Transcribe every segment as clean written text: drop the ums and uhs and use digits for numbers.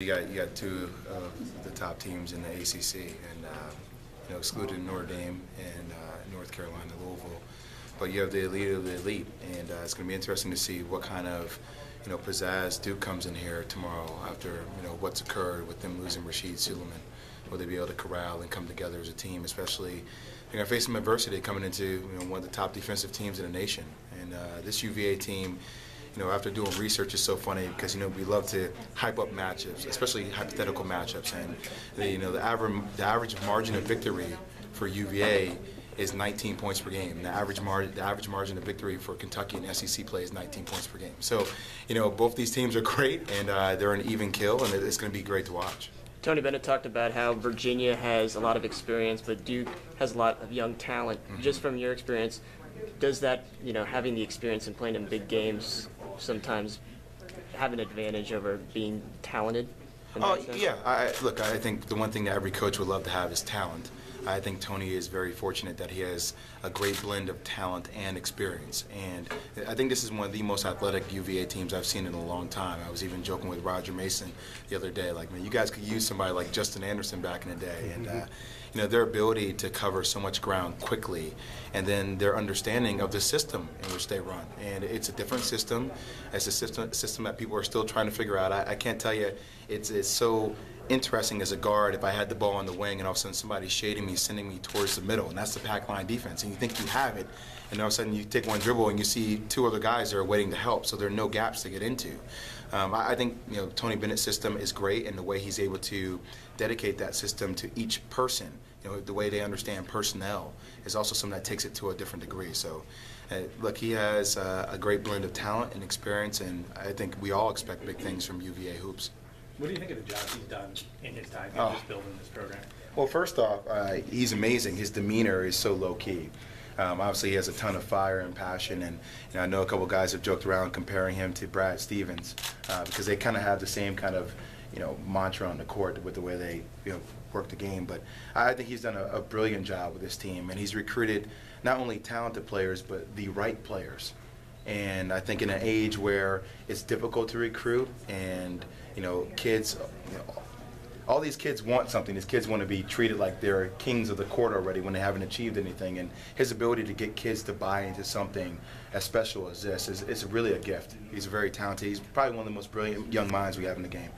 You got two of the top teams in the ACC, and excluding Notre Dame and North Carolina, Louisville. But you have the elite of the elite, and it's going to be interesting to see what kind of pizzazz Duke comes in here tomorrow after what's occurred with them losing Rasheed Suleiman. Will they be able to corral and come together as a team? Especially they're going to face some adversity coming into one of the top defensive teams in the nation, and this UVA team. After doing research, is so funny because we love to hype up matchups, especially hypothetical matchups, and the average margin of victory for UVA is 19 points per game. The average margin of victory for Kentucky and SEC play is 19 points per game. So, both these teams are great, and they're an even kill, and it's going to be great to watch. Tony Bennett talked about how Virginia has a lot of experience, but Duke has a lot of young talent. Mm-hmm. Just from your experience, does that, having the experience and playing in big games sometimes have an advantage over being talented? Yeah. I think the one thing that every coach would love to have is talent. I think Tony is very fortunate that he has a great blend of talent and experience. And I think this is one of the most athletic UVA teams I've seen in a long time. I was even joking with Roger Mason the other day, like, man, you guys could use somebody like Justin Anderson back in the day. And, their ability to cover so much ground quickly, and then their understanding of the system in which they run. And it's a different system. It's a system that people are still trying to figure out. I can't tell you, it's so interesting as a guard if I had the ball on the wing and all of a sudden somebody's shading me, sending me towards the middle, and that's the pack line defense. And you think you have it, and all of a sudden you take one dribble and you see two other guys that are waiting to help, so there are no gaps to get into. I think Tony Bennett's system is great, and the way he's able to dedicate that system to each person, the way they understand personnel, is also something that takes it to a different degree. So, look, he has a great blend of talent and experience, and I think we all expect big things from UVA hoops. What do you think of the job he's done in his time just building this program? Well, first off, he's amazing. His demeanor is so low-key. Obviously, he has a ton of fire and passion, and I know a couple of guys have joked around comparing him to Brad Stevens because they kind of have the same kind of mantra on the court with the way they work the game. But I think he's done a brilliant job with this team, and he's recruited not only talented players but the right players. And I think in an age where it's difficult to recruit, and kids, all these kids want something. These kids want to be treated like they're kings of the court already when they haven't achieved anything. And his ability to get kids to buy into something as special as this is really a gift. He's very talented. He's probably one of the most brilliant young minds we have in the game.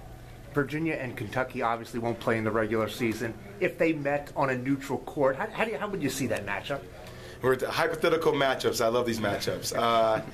Virginia and Kentucky obviously won't play in the regular season. If they met on a neutral court, how would you see that matchup? We're at hypothetical matchups. I love these matchups.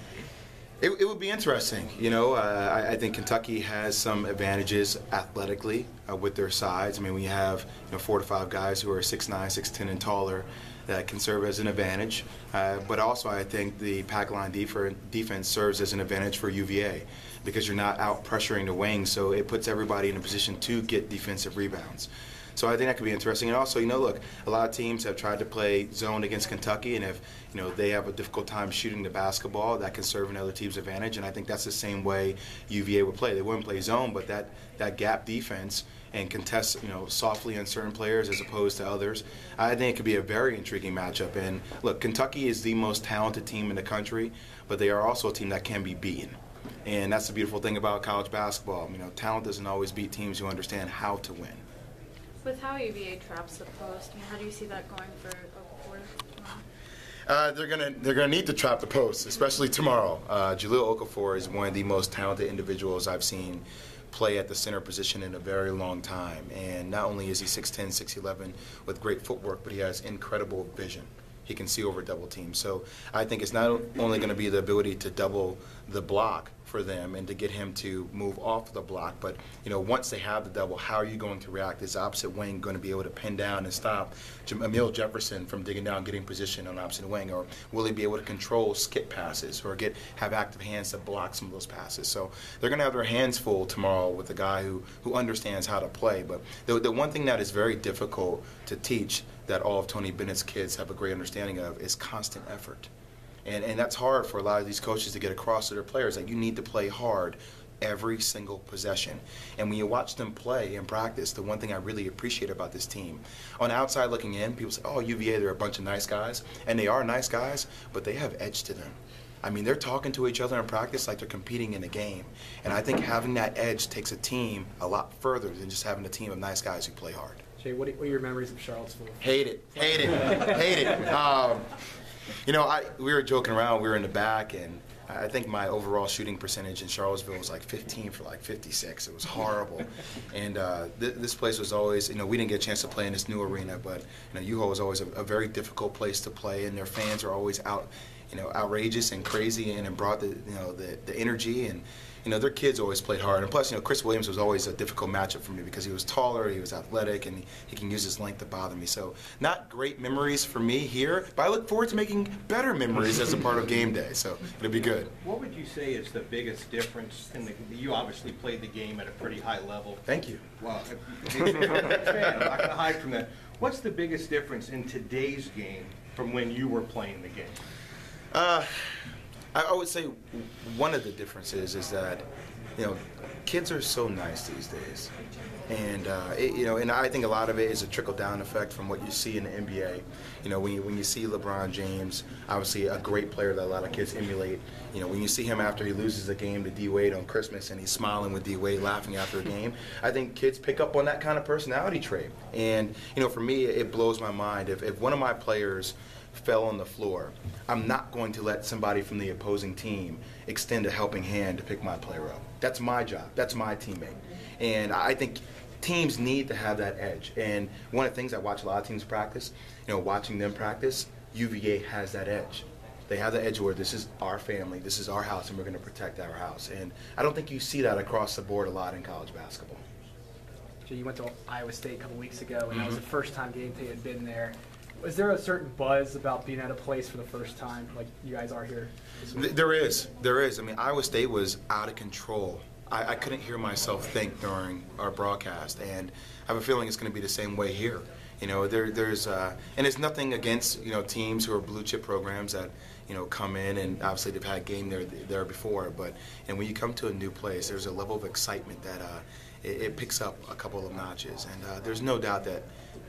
It would be interesting. I think Kentucky has some advantages athletically with their size. I mean, we have 4 to 5 guys who are 6'9", 6'10", and taller that can serve as an advantage. But also, I think the pack line defense serves as an advantage for UVA because you're not out pressuring the wing, so it puts everybody in a position to get defensive rebounds. So I think that could be interesting. And also, look, a lot of teams have tried to play zone against Kentucky, and if they have a difficult time shooting the basketball, that can serve another team's advantage. And I think that's the same way UVA would play. They wouldn't play zone, but that gap defense and contest softly on certain players as opposed to others. I think it could be a very intriguing matchup. And look, Kentucky is the most talented team in the country, but they are also a team that can be beaten. And that's the beautiful thing about college basketball. Talent doesn't always beat teams who understand how to win. With how UVA traps the post, how do you see that going for Okafor? They're gonna need to trap the post, especially tomorrow. Jahlil Okafor is one of the most talented individuals I've seen play at the center position in a very long time. And not only is he 6'10", 6'11", with great footwork, but he has incredible vision. He can see over double teams. So I think it's not only going to be the ability to double the block for them and to get him to move off the block, but once they have the double, how are you going to react? Is the opposite wing going to be able to pin down and stop Emil Jefferson from digging down, getting position on the opposite wing, or will he be able to control skip passes or have active hands to block some of those passes? So they're going to have their hands full tomorrow with a guy who understands how to play. But the one thing that is very difficult to teach that all of Tony Bennett's kids have a great understanding of is constant effort. And that's hard for a lot of these coaches to get across to their players, that you need to play hard every single possession. And when you watch them play and practice, the one thing I really appreciate about this team, on the outside looking in, people say, oh, UVA, they're a bunch of nice guys. And they are nice guys, but they have edge to them. I mean, they're talking to each other in practice like they're competing in a game. And I think having that edge takes a team a lot further than just having a team of nice guys who play hard. Jay, what are your memories of Charlottesville? Hate it. You know, we were joking around. We were in the back, and I think my overall shooting percentage in Charlottesville was like 15 for like 56. It was horrible. And this place was always, you know, we didn't get a chance to play in this new arena, but you know, U-Haul was always a very difficult place to play, and their fans are always outrageous and crazy, and it brought the energy, and you know, their kids always played hard. And plus, you know, Chris Williams was always a difficult matchup for me because he was taller, he was athletic, and he can use his length to bother me. So not great memories for me here, but I look forward to making better memories as a part of game day. So it'll be good. What would you say is the biggest difference in you obviously played the game at a pretty high level. Thank you. Well, I'm not going to hide from that. What's the biggest difference in today's game from when you were playing the game? I would say one of the differences is that, you know, kids are so nice these days, and and I think a lot of it is a trickle-down effect from what you see in the NBA. You know, when you see LeBron James, obviously a great player that a lot of kids emulate. You know, when you see him after he loses a game to D Wade on Christmas and he's smiling with D Wade, laughing after a game, I think kids pick up on that kind of personality trait. And you know, for me, it blows my mind if one of my players fell on the floor, I'm not going to let somebody from the opposing team extend a helping hand to pick my player up. That's my job. That's my teammate. And I think teams need to have that edge. And one of the things I watch a lot of teams practice, you know, watching them practice, UVA has that edge. They have the edge where this is our family, this is our house, and we're going to protect our house. And I don't think you see that across the board a lot in college basketball. Jay, you went to Iowa State a couple weeks ago, and that was the first time game day had been there. Was there a certain buzz about being at a place for the first time, like you guys are here this week? There is. I mean, Iowa State was out of control. I couldn't hear myself think during our broadcast, and I have a feeling it's going to be the same way here. You know, there's and it's nothing against, you know, teams who are blue chip programs that, you know, come in and obviously they've had game there before, but and when you come to a new place, there's a level of excitement that it picks up a couple of notches, and there's no doubt that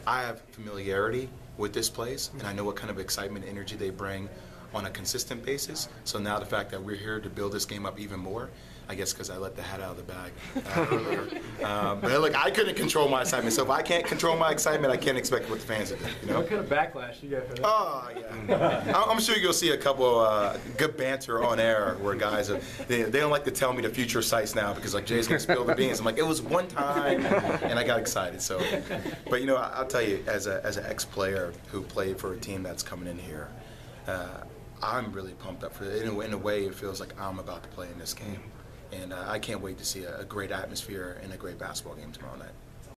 I have familiarity with this place, and I know what kind of excitement and energy they bring on a consistent basis. So now the fact that we're here to build this game up even more, I guess because I let the hat out of the bag earlier. But look, I couldn't control my excitement. So if I can't control my excitement, I can't expect what the fans are doing. You know? What kind of backlash you get for that? Oh, yeah. I'm sure you'll see a couple good banter on air where guys, they don't like to tell me the future sites now because, like, Jay's going to spill the beans. I'm like, it was one time, and I got excited. So, but, you know, I'll tell you, as an ex-player who played for a team that's coming in here, I'm really pumped up for it. In a way, it feels like I'm about to play in this game. And I can't wait to see a great atmosphere and a great basketball game tomorrow night.